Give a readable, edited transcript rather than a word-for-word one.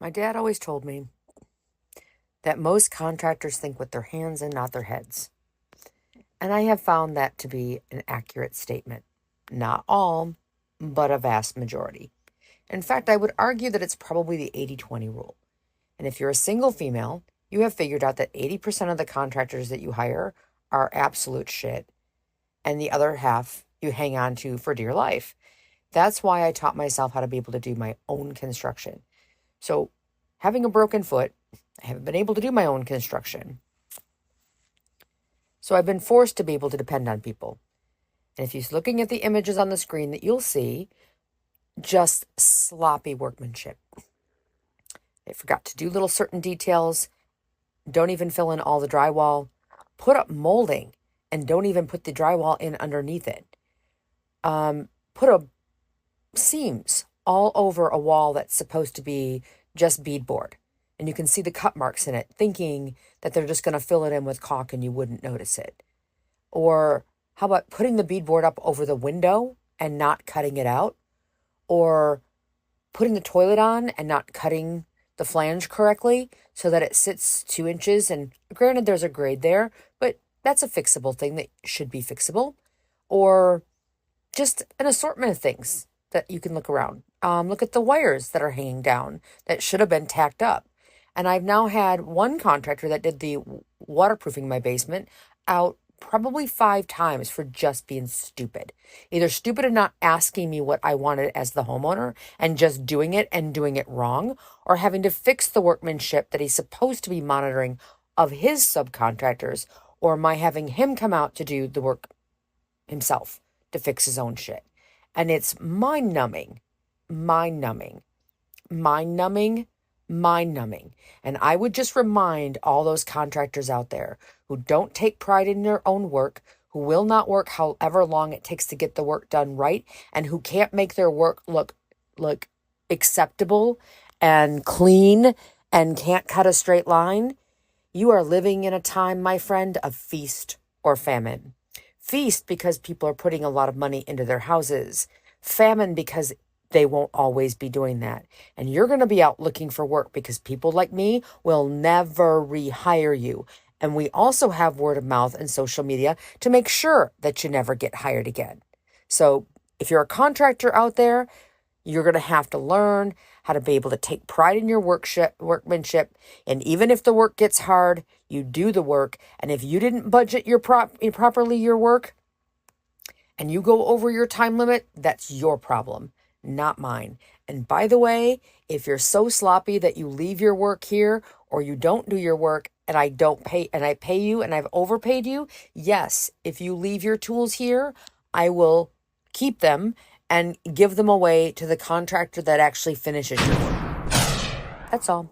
My dad always told me that most contractors think with their hands and not their heads. And I have found that to be an accurate statement. Not all, but a vast majority. In fact, I would argue that it's probably the 80-20 rule. And if you're a single female, you have figured out that 80% of the contractors that you hire are absolute shit. And the other half you hang on to for dear life. That's why I taught myself how to be able to do my own construction. So having a broken foot, I haven't been able to do my own construction. So I've been forced to be able to depend on people. And if you're looking at the images on the screen that you'll see, just sloppy workmanship. They forgot to do little certain details, don't even fill in all the drywall, put up molding, and don't even put the drywall in underneath it. Put up seams all over a wall that's supposed to be just beadboard. And you can see the cut marks in it, thinking that they're just going to fill it in with caulk and you wouldn't notice it. Or how about putting the beadboard up over the window and not cutting it out? Or putting the toilet on and not cutting the flange correctly so that it sits 2 inches. And granted, there's a grade there, but that's a fixable thing that should be fixable. Or just an assortment of things that you can look around. Look at the wires that are hanging down that should have been tacked up. And I've now had one contractor that did the waterproofing my basement out probably 5 times for just being stupid. Either stupid and not asking me what I wanted as the homeowner and just doing it and doing it wrong, or having to fix the workmanship that he's supposed to be monitoring of his subcontractors, or my having him come out to do the work himself to fix his own shit. And it's mind-numbing. And I would just remind all those contractors out there who don't take pride in their own work, who will not work however long it takes to get the work done right, and who can't make their work look acceptable and clean and can't cut a straight line. You are living in a time, my friend, of feast or famine. Feast because people are putting a lot of money into their houses. Famine because they won't always be doing that. And you're going to be out looking for work because people like me will never rehire you. And we also have word of mouth and social media to make sure that you never get hired again. So if you're a contractor out there, you're going to have to learn how to be able to take pride in your workmanship. And even if the work gets hard, you do the work. And if you didn't budget properly your work and you go over your time limit, that's your problem, not mine. And by the way, if you're so sloppy that you leave your work here or you don't do your work and I pay you and I've overpaid you, yes, if you leave your tools here, I will keep them and give them away to the contractor that actually finishes your work. That's all.